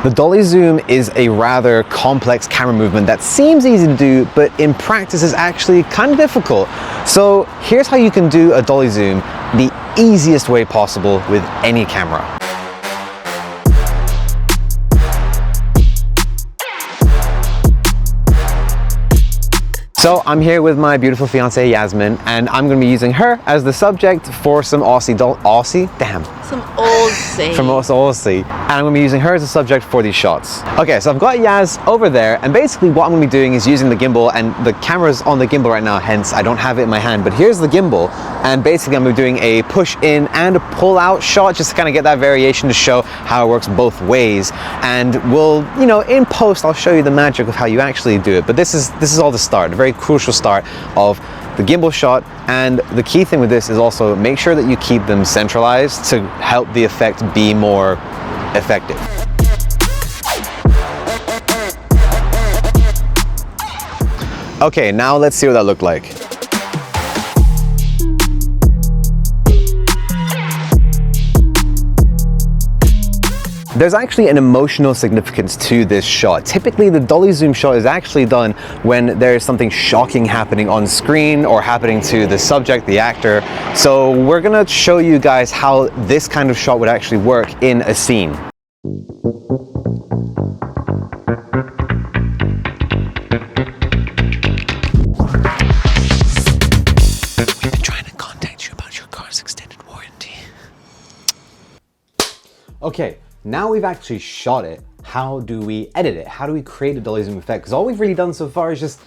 The dolly zoom is a rather complex camera movement that seems easy to do, but in practice is actually kind of difficult. So here's how you can do a dolly zoom the easiest way possible with any camera. So I'm here with my beautiful fiancée Yasmin, and I'm going to be using her as the subject for some Aussie. Some Aussie. And I'm going to be using her as a subject for these shots. Okay, so I've got Yaz over there, and basically what I'm going to be doing is using the gimbal, and the camera's on the gimbal right now, hence I don't have it in my hand, but here's the gimbal, and basically I'm going to be doing a push in and a pull out shot just to kind of get that variation to show how it works both ways. And we'll, you know, in post I'll show you the magic of how you actually do it, but this is all the start, a very crucial start of the gimbal shot. And the key thing with this is also make sure that you keep them centralized to help the effect be more effective. Okay, now let's see what that looked like. There's actually an emotional significance to this shot. Typically, the dolly zoom shot is actually done when there's something shocking happening on screen or happening to the subject, the actor. So we're gonna show you guys how this kind of shot would actually work in a scene. We've been trying to contact you about your car's extended warranty. Okay. Now we've actually shot it, how do we edit it? How do we create a dolly zoom effect? Because all we've really done so far is just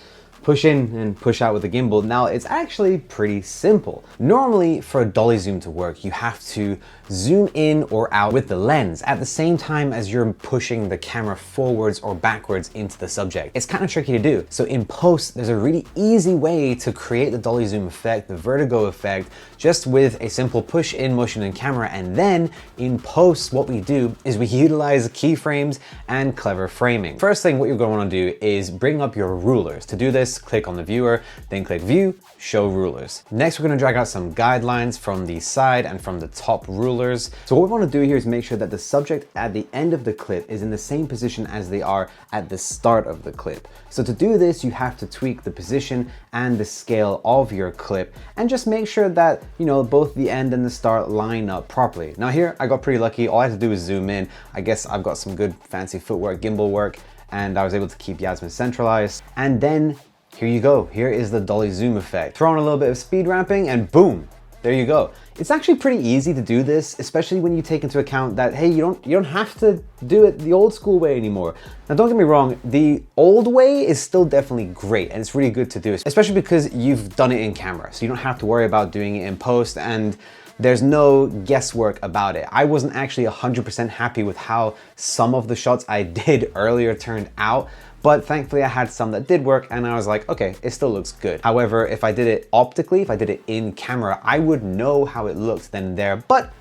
push in and push out with the gimbal. Now it's actually pretty simple. Normally for a dolly zoom to work, you have to zoom in or out with the lens at the same time as you're pushing the camera forwards or backwards into the subject. It's kind of tricky to do. So in post, there's a really easy way to create the dolly zoom effect, the vertigo effect, just with a simple push in motion in camera. And then in post, what we do is we utilize keyframes and clever framing. First thing, what you're going to want to do is bring up your rulers. To do this, click on the viewer, then click view, show rulers. Next, we're going to drag out some guidelines from the side and from the top rulers. So what we want to do here is make sure that the subject at the end of the clip is in the same position as they are at the start of the clip. So to do this, you have to tweak the position and the scale of your clip and just make sure that, you know, both the end and the start line up properly. Now here, I got pretty lucky. All I had to do was zoom in. I guess I've got some good fancy footwork, gimbal work, and I was able to keep Yasmin centralized. And then here you go. Here is the dolly zoom effect. Throw on a little bit of speed ramping and boom, there you go. It's actually pretty easy to do this, especially when you take into account that, hey, you don't have to do it the old school way anymore. Now, don't get me wrong, the old way is still definitely great and it's really good to do, especially because you've done it in camera. So you don't have to worry about doing it in post and there's no guesswork about it. I wasn't actually 100% happy with how some of the shots I did earlier turned out, but thankfully I had some that did work and I was like, okay, it still looks good. However, if I did it optically, if I did it in camera, I would know how it looked then and there, but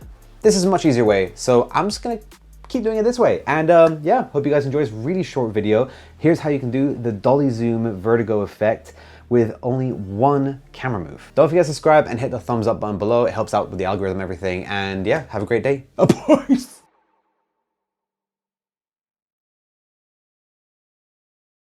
this is a much easier way. So I'm just gonna keep doing it this way. And yeah, hope you guys enjoy this really short video. Here's how you can do the dolly zoom vertigo effect with only one camera move. Don't forget to subscribe and hit the thumbs up button below. It helps out with the algorithm and everything. And yeah, have a great day. Of course.